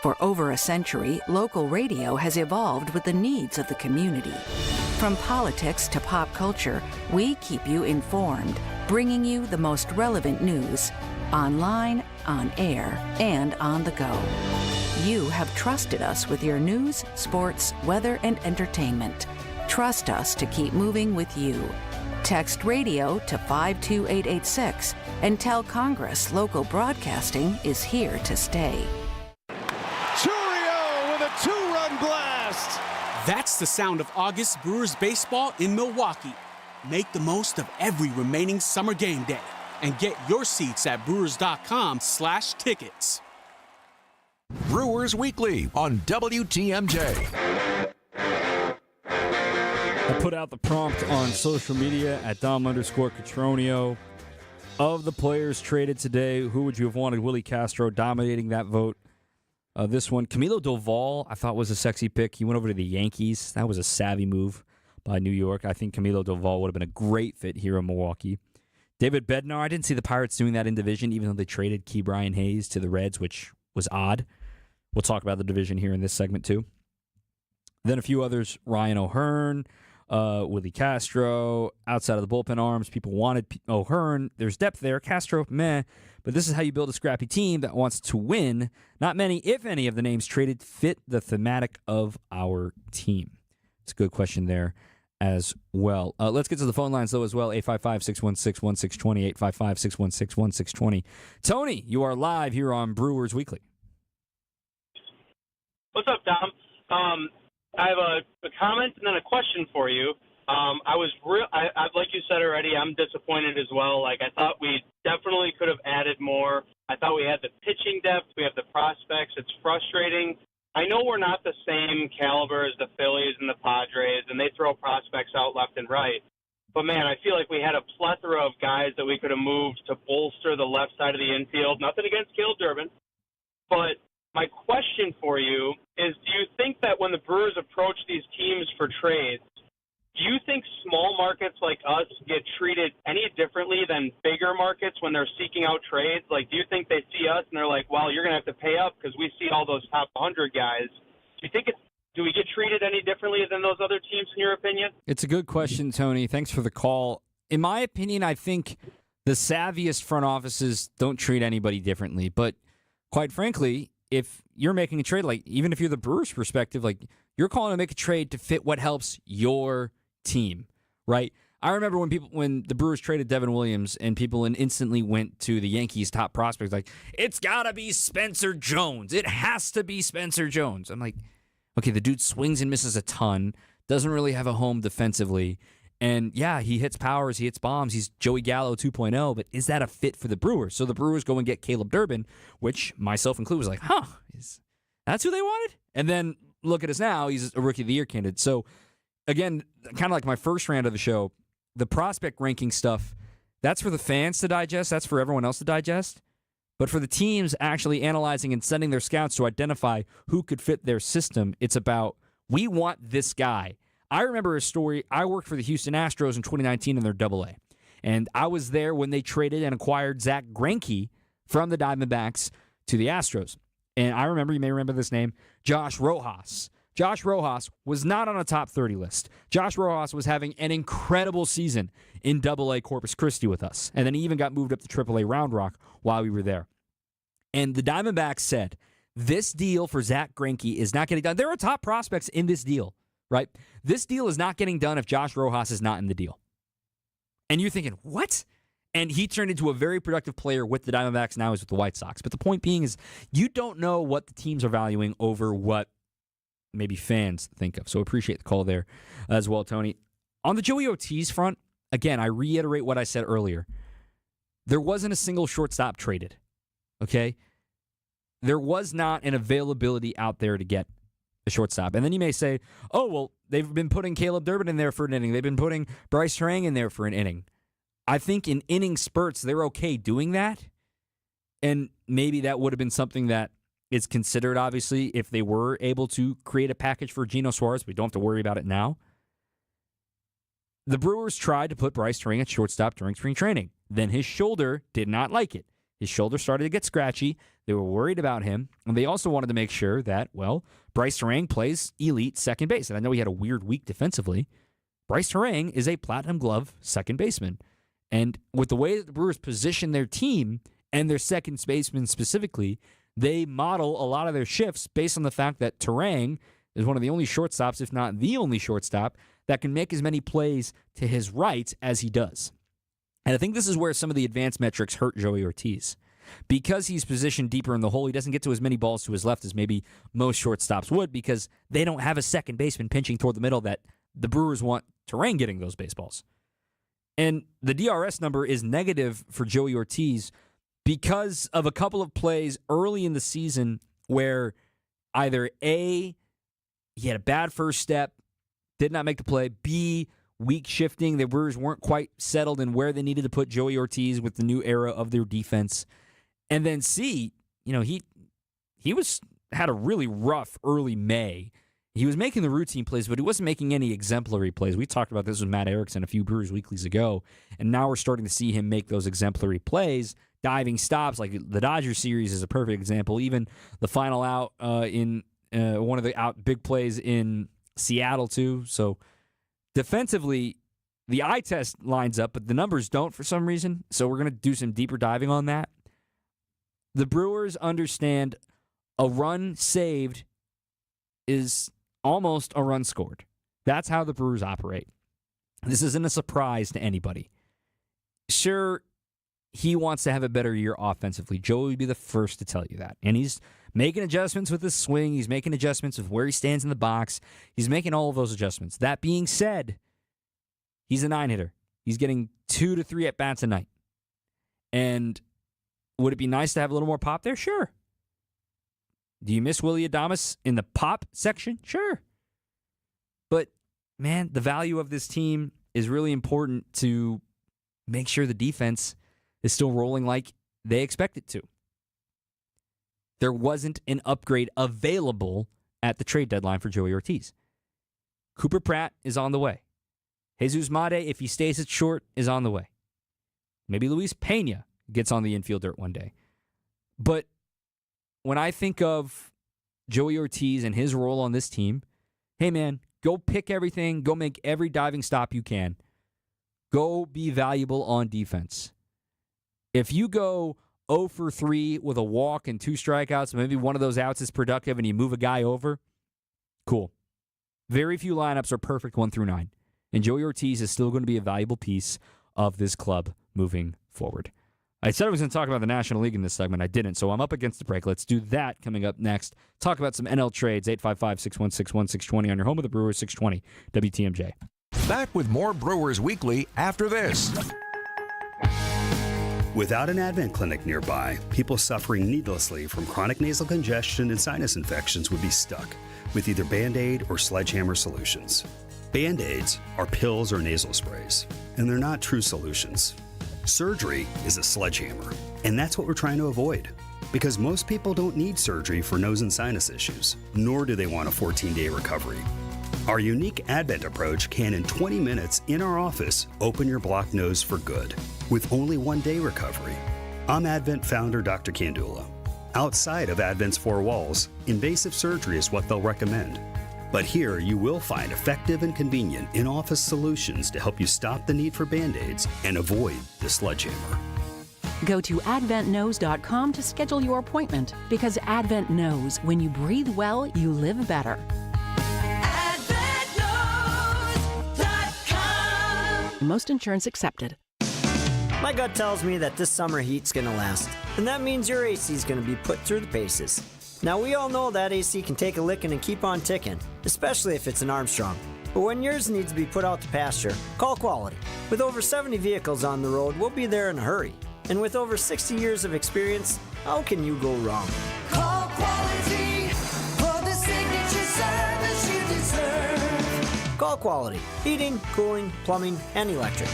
For over a century, local radio has evolved with the needs of the community. From politics to pop culture, we keep you informed, bringing you the most relevant news, online, on air, and on the go. You have trusted us with your news, sports, weather, and entertainment. Trust us to keep moving with you. Text radio to 52886 and tell Congress local broadcasting is here to stay. Churio with a two-run blast. That's the sound of August Brewers baseball in Milwaukee. Make the most of every remaining summer game day and get your seats at brewers.com/tickets. Brewers Weekly on WTMJ. I put out the prompt on social media at Dom_Catronio. Of the players traded today, who would you have wanted? Willie Castro dominating that vote. This one, Camilo Doval, I thought was a sexy pick. He went over to the Yankees. That was a savvy move by New York. I think Camilo Doval would have been a great fit here in Milwaukee. David Bednar, I didn't see the Pirates doing that in division, even though they traded Key Brian Hayes to the Reds, which was odd. We'll talk about the division here in this segment, too. Then a few others, Ryan O'Hearn, Willie Castro, outside of the bullpen arms. People wanted O'Hearn. There's depth there. Castro, meh. But this is how you build a scrappy team that wants to win. Not many, if any, of the names traded fit the thematic of our team. It's a good question there as well. Let's get to the phone lines, though, as well. 855-616-1620, 855-616-1620. Tony, you are live here on Brewers Weekly. What's up, Dom? I have a comment and then a question for you. Like you said already, I'm disappointed as well. Like, I thought we definitely could have added more. I thought we had the pitching depth. We have the prospects. It's frustrating. I know we're not the same caliber as the Phillies and the Padres, and they throw prospects out left and right. But, man, I feel like we had a plethora of guys that we could have moved to bolster the left side of the infield. Nothing against Caleb Durbin. But my question for you is, do you think that when the Brewers approach these teams for trades, do you think small markets like us get treated any differently than bigger markets when they're seeking out trades? Like, do you think they see us and they're like, well, you're going to have to pay up because we see all those top 100 guys? Do we get treated any differently than those other teams, in your opinion? It's a good question, Tony. Thanks for the call. In my opinion, I think the savviest front offices don't treat anybody differently. But quite frankly, if you're making a trade, like even if you're the Brewers' perspective, like you're calling to make a trade to fit what helps your team, right? I remember when the Brewers traded Devin Williams and people instantly went to the Yankees' top prospects, like, it's got to be Spencer Jones. It has to be Spencer Jones. I'm like, okay, the dude swings and misses a ton, doesn't really have a home defensively, and yeah, he hits powers, he hits bombs, he's Joey Gallo 2.0, but is that a fit for the Brewers? So the Brewers go and get Caleb Durbin, which myself included was like, that's who they wanted? And then look at us now, he's a Rookie of the Year candidate. So again, kind of like my first round of the show, the prospect ranking stuff, that's for the fans to digest, that's for everyone else to digest. But for the teams actually analyzing and sending their scouts to identify who could fit their system, it's about, we want this guy. I remember a story. I worked for the Houston Astros in 2019 in their AA. And I was there when they traded and acquired Zach Greinke from the Diamondbacks to the Astros. And I remember, you may remember this name, Josh Rojas. Josh Rojas was not on a top 30 list. Josh Rojas was having an incredible season in AA Corpus Christi with us. And then he even got moved up to AAA Round Rock while we were there. And the Diamondbacks said, this deal for Zach Greinke is not getting done. There are top prospects in this deal, right? This deal is not getting done if Josh Rojas is not in the deal. And you're thinking, what? And he turned into a very productive player with the Diamondbacks, now he's with the White Sox. But the point being is, you don't know what the teams are valuing over what maybe fans think of. So appreciate the call there as well, Tony. On the Joey Ortiz front, again, I reiterate what I said earlier. There wasn't a single shortstop traded, okay? There was not an availability out there to get a shortstop. And then you may say, oh, well, they've been putting Caleb Durbin in there for an inning. They've been putting Bryce Terang in there for an inning. I think in inning spurts, they're okay doing that. And maybe that would have been something that is considered, obviously, if they were able to create a package for Geno Suarez. We don't have to worry about it now. The Brewers tried to put Bryce Terang at shortstop during spring training. Then his shoulder did not like it. His shoulder started to get scratchy. They were worried about him. And they also wanted to make sure that, well, Bryce Terang plays elite second base. And I know he had a weird week defensively. Bryce Terang is a platinum glove second baseman. And with the way that the Brewers position their team and their second baseman specifically, they model a lot of their shifts based on the fact that Terang is one of the only shortstops, if not the only shortstop, that can make as many plays to his right as he does. And I think this is where some of the advanced metrics hurt Joey Ortiz. Because he's positioned deeper in the hole, he doesn't get to as many balls to his left as maybe most shortstops would because they don't have a second baseman pinching toward the middle that the Brewers want Terrain getting those baseballs. And the DRS number is negative for Joey Ortiz because of a couple of plays early in the season where either A, he had a bad first step, did not make the play, B, weak shifting. The Brewers weren't quite settled in where they needed to put Joey Ortiz with the new era of their defense. And then C, he had a really rough early May. He was making the routine plays, but he wasn't making any exemplary plays. We talked about this with Matt Erickson a few Brewers Weeklies ago, and now we're starting to see him make those exemplary plays, diving stops. Like the Dodgers series is a perfect example. Even the final out in one of the out big plays in Seattle too. So defensively, the eye test lines up, but the numbers don't for some reason. So we're going to do some deeper diving on that. The Brewers understand a run saved is almost a run scored. That's how the Brewers operate. This isn't a surprise to anybody. Sure, he wants to have a better year offensively. Joey would be the first to tell you that. And he's making adjustments with his swing. He's making adjustments with where he stands in the box. He's making all of those adjustments. That being said, he's a 9-hitter. He's getting 2 to 3 at-bats a night. And would it be nice to have a little more pop there? Sure. Do you miss Willy Adames in the pop section? Sure. But, man, the value of this team is really important to make sure the defense is still rolling like they expect it to. There wasn't an upgrade available at the trade deadline for Joey Ortiz. Cooper Pratt is on the way. Jesus Made, if he stays at short, is on the way. Maybe Luis Pena gets on the infield dirt one day. But when I think of Joey Ortiz and his role on this team, hey, man, go pick everything. Go make every diving stop you can. Go be valuable on defense. If you go 0 for 3 with a walk and 2 strikeouts, maybe one of those outs is productive and you move a guy over, cool. Very few lineups are perfect 1 through 9. And Joey Ortiz is still going to be a valuable piece of this club moving forward. I said I was going to talk about the National League in this segment. I didn't, so I'm up against the break. Let's do that coming up next. Talk about some NL trades, 855-616-1620 on your home of the Brewers, 620 WTMJ. Back with more Brewers Weekly after this. Without an Advent clinic nearby, people suffering needlessly from chronic nasal congestion and sinus infections would be stuck with either Band-Aid or Sledgehammer solutions. Band-Aids are pills or nasal sprays, and they're not true solutions. Surgery is a sledgehammer, and that's what we're trying to avoid. Because most people don't need surgery for nose and sinus issues, nor do they want a 14-day recovery. Our unique Advent approach can, in 20 minutes in our office, open your blocked nose for good, with only 1-day recovery. I'm Advent founder Dr. Kandula. Outside of Advent's 4 walls, invasive surgery is what they'll recommend. But here you will find effective and convenient in-office solutions to help you stop the need for Band-Aids and avoid the sledgehammer. Go to adventknows.com to schedule your appointment, because Advent knows when you breathe well, you live better. Most insurance accepted. My gut tells me that this summer heat's gonna last, and that means your AC's gonna be put through the paces. Now, we all know that AC can take a licking and keep on ticking, especially if it's an Armstrong. But when yours needs to be put out to pasture, call Quality. With over 70 vehicles on the road, we'll be there in a hurry. And with over 60 years of experience, how can you go wrong? Call Quality for the signature service you deserve. Call Quality. Heating, cooling, plumbing, and electric.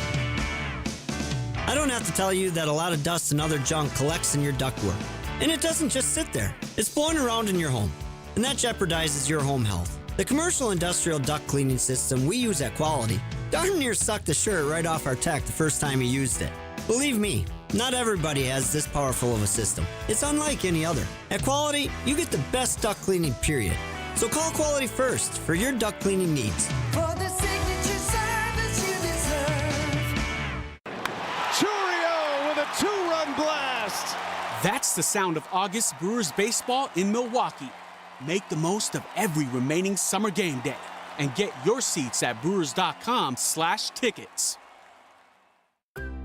I don't have to tell you that a lot of dust and other junk collects in your ductwork. And it doesn't just sit there. It's blowing around in your home. And that jeopardizes your home health. The commercial industrial duct cleaning system we use at Quality darn near sucked the shirt right off our tech the first time he used it. Believe me, not everybody has this powerful of a system. It's unlike any other. At Quality, you get the best duct cleaning, period. So call Quality first for your duct cleaning needs. For the signature service you deserve. Churio with a 2-run blast. That's the sound of August Brewers baseball in Milwaukee. Make the most of every remaining summer game day and get your seats at brewers.com/tickets.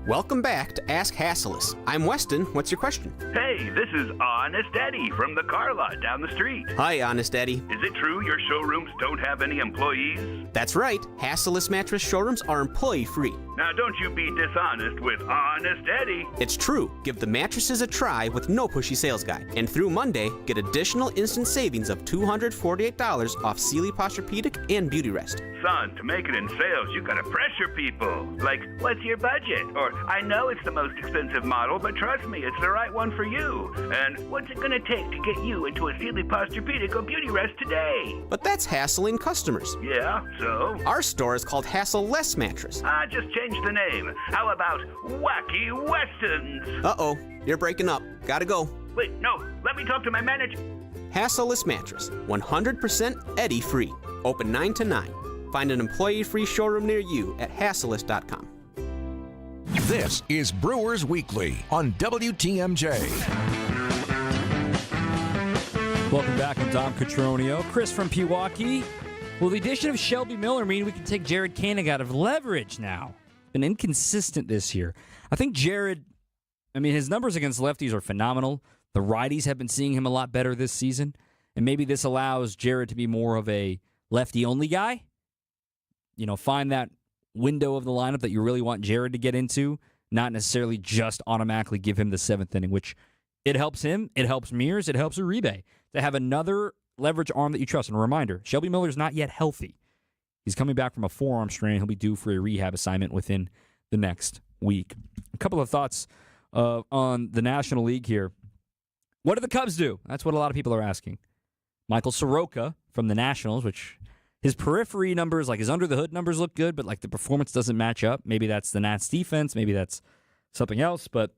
Welcome back to Ask Hasselus. I'm Weston. What's your question? Hey, this is Honest Eddie from the car lot down the street. Hi, Honest Eddie. Is it true your showrooms don't have any employees? That's right. Hasselus mattress showrooms are employee-free. Now, don't you be dishonest with Honest Eddie. It's true. Give the mattresses a try with no pushy sales guide. And through Monday, get additional instant savings of $248 off Sealy Posturepedic and Beauty Rest. Son, to make it in sales, you gotta pressure people. Like, what's your budget? Or, I know it's the most expensive model, but trust me, it's the right one for you. And what's it gonna take to get you into a Sealy Posturepedic or Beauty Rest today? But that's hassling customers. Yeah, so? Our store is called Hassle Less Mattress. Just change the name. How about Wacky Westerns? Uh-oh, you're breaking up. Gotta go. Wait, no, let me talk to my manager. Hasseless Mattress, 100% Eddie free. Open 9 to 9. Find an employee-free showroom near you at hasseless.com. This is Brewers Weekly on WTMJ. Welcome back. I'm Dom Cotroneo. Chris from Pewaukee. Will the addition of Shelby Miller mean we can take Jared Koenig out of leverage now? Been inconsistent this year. I think Jared, his numbers against lefties are phenomenal. The righties have been seeing him a lot better this season. And maybe this allows Jared to be more of a lefty-only guy. Find that window of the lineup that you really want Jared to get into, not necessarily just automatically give him the seventh inning, which it helps him, it helps Mears, it helps Uribe to have another leverage arm that you trust. And a reminder, Shelby Miller's not yet healthy. He's coming back from a forearm strain. He'll be due for a rehab assignment within the next week. A couple of thoughts on the National League here. What do the Cubs do? That's what a lot of people are asking. Michael Soroka from the Nationals, which his periphery numbers, like his under-the-hood numbers look good, but like the performance doesn't match up. Maybe that's the Nats defense. Maybe that's something else, but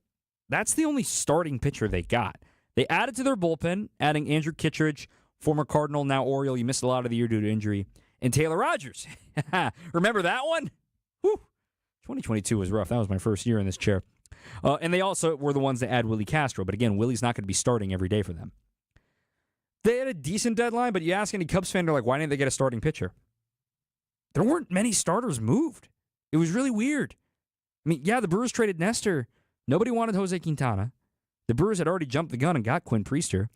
that's the only starting pitcher they got. They added to their bullpen, adding Andrew Kittredge, former Cardinal, now Oriole. You missed a lot of the year due to injury. And Taylor Rogers. Remember that one? Whew. 2022 was rough. That was my first year in this chair. And they also were the ones that add Willie Castro. But again, Willie's not going to be starting every day for them. They had a decent deadline, but you ask any Cubs fan, they're like, why didn't they get a starting pitcher? There weren't many starters moved. It was really weird. The Brewers traded Nestor. Nobody wanted Jose Quintana. The Brewers had already jumped the gun and got Quinn Priester.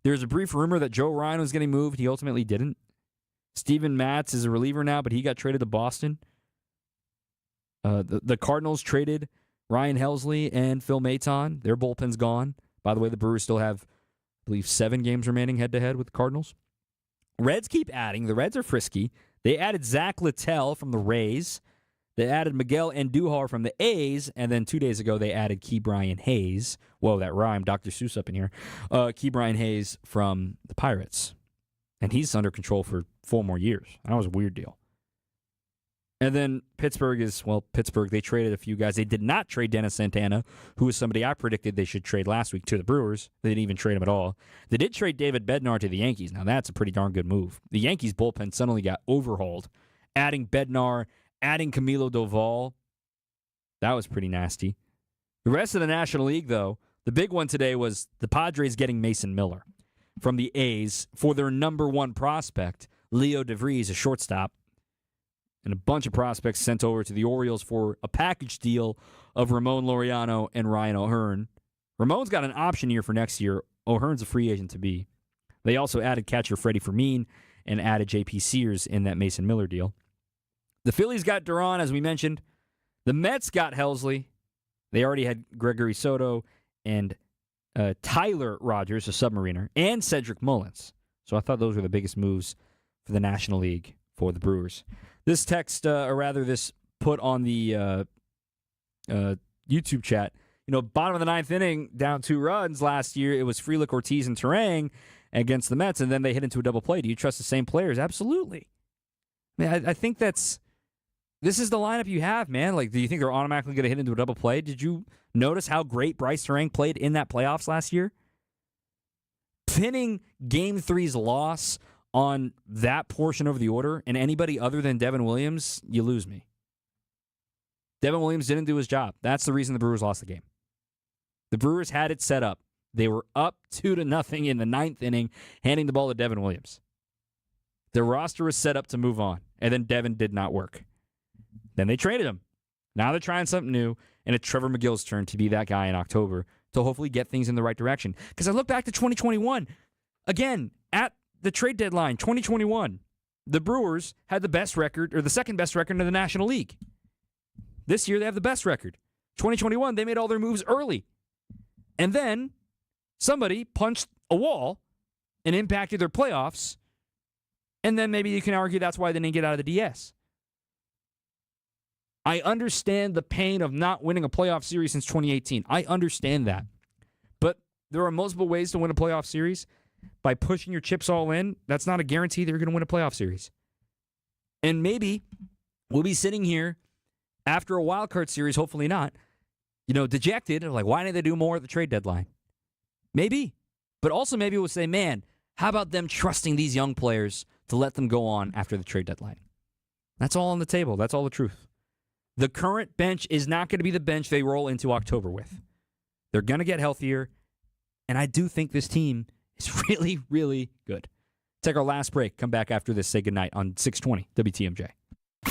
There's a brief rumor that Joe Ryan was getting moved. He ultimately didn't. Steven Matz is a reliever now, but he got traded to Boston. The Cardinals traded Ryan Helsley and Phil Maton. Their bullpen's gone. By the way, the Brewers still have, I believe, 7 games remaining head-to-head with the Cardinals. Reds keep adding. The Reds are frisky. They added Zach Littell from the Rays. They added Miguel Andujar from the A's, and then 2 days ago they added Ke'Bryan Hayes. Whoa, that rhymed. Dr. Seuss up in here. Ke'Bryan Hayes from the Pirates. And he's under control for 4 more years. That was a weird deal. And then Pittsburgh, they traded a few guys. They did not trade Dennis Santana, who was somebody I predicted they should trade last week to the Brewers. They didn't even trade him at all. They did trade David Bednar to the Yankees. Now, that's a pretty darn good move. The Yankees' bullpen suddenly got overhauled. Adding Bednar, adding Camilo Doval, that was pretty nasty. The rest of the National League, though, the big one today was the Padres getting Mason Miller from the A's for their number 1 prospect, Leo DeVries, a shortstop, and a bunch of prospects sent over to the Orioles for a package deal of Ramon Laureano and Ryan O'Hearn. Ramon's got an option year for next year. O'Hearn's a free agent to be. They also added catcher Freddie Fermin and added J.P. Sears in that Mason Miller deal. The Phillies got Duran, as we mentioned. The Mets got Helsley. They already had Gregory Soto and Tyler Rogers, a submariner, and Cedric Mullins. So I thought those were the biggest moves for the National League for the Brewers. This text, or rather this put on the YouTube chat, bottom of the 9th inning, down 2 runs last year, it was Frelick, Ortiz, and Terang against the Mets, and then they hit into a double play. Do you trust the same players? Absolutely. I think this is the lineup you have, man. Like, do you think they're automatically going to hit into a double play? Did you notice how great Bryce Terang played in that playoffs last year? Pinning Game 3's loss on that portion of the order and anybody other than Devin Williams, you lose me. Devin Williams didn't do his job. That's the reason the Brewers lost the game. The Brewers had it set up. They were up 2-0 in the 9th inning, handing the ball to Devin Williams. The roster was set up to move on, and then Devin did not work. Then they traded him. Now they're trying something new, and it's Trevor McGill's turn to be that guy in October to hopefully get things in the right direction. Because I look back to 2021, again, at the trade deadline, 2021, the Brewers had the best record, or the second best record in the National League. This year, they have the best record. 2021, they made all their moves early. And then somebody punched a wall and impacted their playoffs, and then maybe you can argue that's why they didn't get out of the DS. I understand the pain of not winning a playoff series since 2018. I understand that. But there are multiple ways to win a playoff series. By pushing your chips all in, that's not a guarantee that you're going to win a playoff series. And maybe we'll be sitting here after a wild card series, hopefully not, dejected, like, why didn't they do more at the trade deadline? Maybe. But also maybe we'll say, man, how about them trusting these young players to let them go on after the trade deadline? That's all on the table. That's all the truth. The current bench is not going to be the bench they roll into October with. They're going to get healthier, and I do think this team is really, really good. Take our last break. Come back after this. Say goodnight on 620 WTMJ.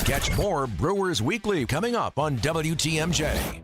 Catch more Brewers Weekly coming up on WTMJ.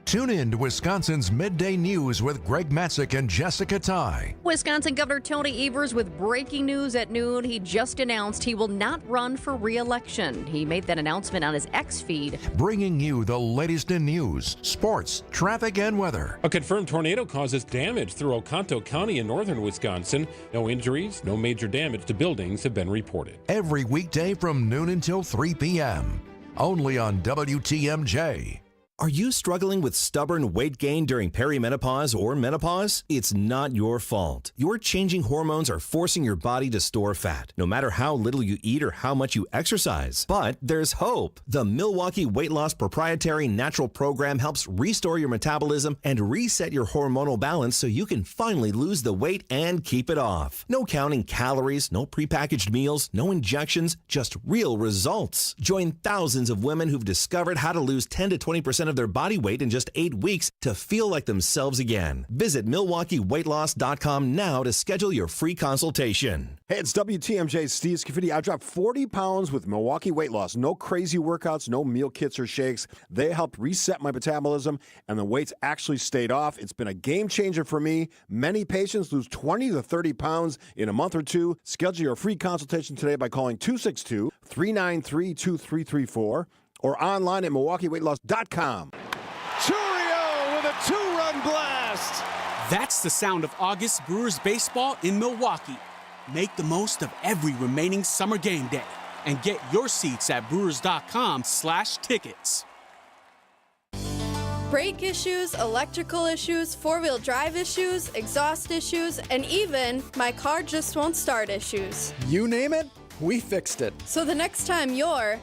Tune in to Wisconsin's Midday News with Greg Matzik and Jessica Ty. Wisconsin Governor Tony Evers with breaking news at noon. He just announced he will not run for re-election. He made that announcement on his X feed. Bringing you the latest in news, sports, traffic, and weather. A confirmed tornado causes damage through Oconto County in northern Wisconsin. No injuries, no major damage to buildings have been reported. Every weekday from noon until 3 p.m. Only on WTMJ. Are you struggling with stubborn weight gain during perimenopause or menopause? It's not your fault. Your changing hormones are forcing your body to store fat, no matter how little you eat or how much you exercise. But there's hope. The Milwaukee Weight Loss Proprietary Natural Program helps restore your metabolism and reset your hormonal balance so you can finally lose the weight and keep it off. No counting calories, no prepackaged meals, no injections, just real results. Join thousands of women who've discovered how to lose 10 to 20% of their body weight in just 8 weeks to feel like themselves again. Visit MilwaukeeWeightLoss.com now to schedule your free consultation. Hey, it's WTMJ's Steve Scafidi. I dropped 40 pounds with Milwaukee Weight Loss. No crazy workouts, no meal kits or shakes. They helped reset my metabolism, and the weight's actually stayed off. It's been a game changer for me. Many patients lose 20 to 30 pounds in a month or two. Schedule your free consultation today by calling 262-393-2334. or online at MilwaukeeWeightLoss.com. Churio with a two-run blast. That's the sound of August Brewers baseball in Milwaukee. Make the most of every remaining summer game day and get your seats at Brewers.com/tickets. Brake issues, electrical issues, four-wheel drive issues, exhaust issues, and even my car just won't start issues. You name it, we fixed it. So the next time you're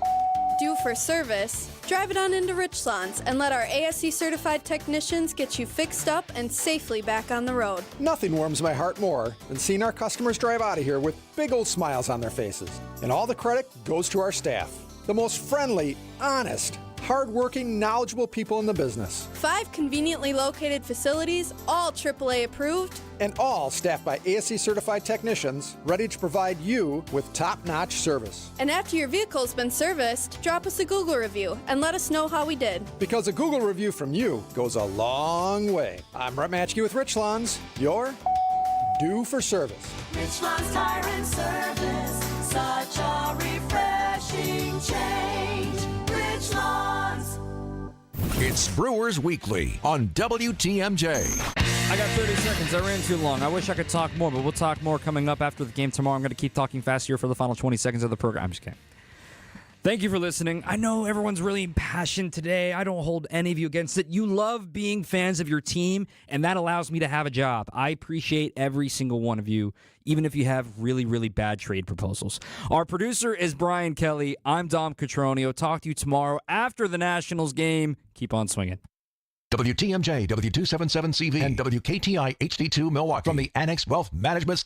due for service, drive it on into Richlands and let our ASE certified technicians get you fixed up and safely back on the road. Nothing warms my heart more than seeing our customers drive out of here with big old smiles on their faces. And all the credit goes to our staff, the most friendly, honest, hardworking, knowledgeable people in the business. 5 conveniently located facilities, all AAA approved, and all staffed by ASE certified technicians ready to provide you with top-notch service. And after your vehicle's been serviced, drop us a Google review and let us know how we did. Because a Google review from you goes a long way. I'm Brett Matchke with Richlands. You're due for service. Richlands Tire and Service, such a refreshing change. Richlands. It's Brewers Weekly on WTMJ. I got 30 seconds. I ran too long. I wish I could talk more, but we'll talk more coming up after the game tomorrow. I'm going to keep talking fast here for the final 20 seconds of the program. I'm just kidding. Thank you for listening. I know everyone's really impassioned today. I don't hold any of you against it. You love being fans of your team, and that allows me to have a job. I appreciate every single one of you, even if you have really, really bad trade proposals. Our producer is Brian Kelly. I'm Dom Cotroneo. Talk to you tomorrow after the Nationals game. Keep on swinging. WTMJ, W277CV, and WKTI HD2 Milwaukee from the Annex Wealth Management Studio.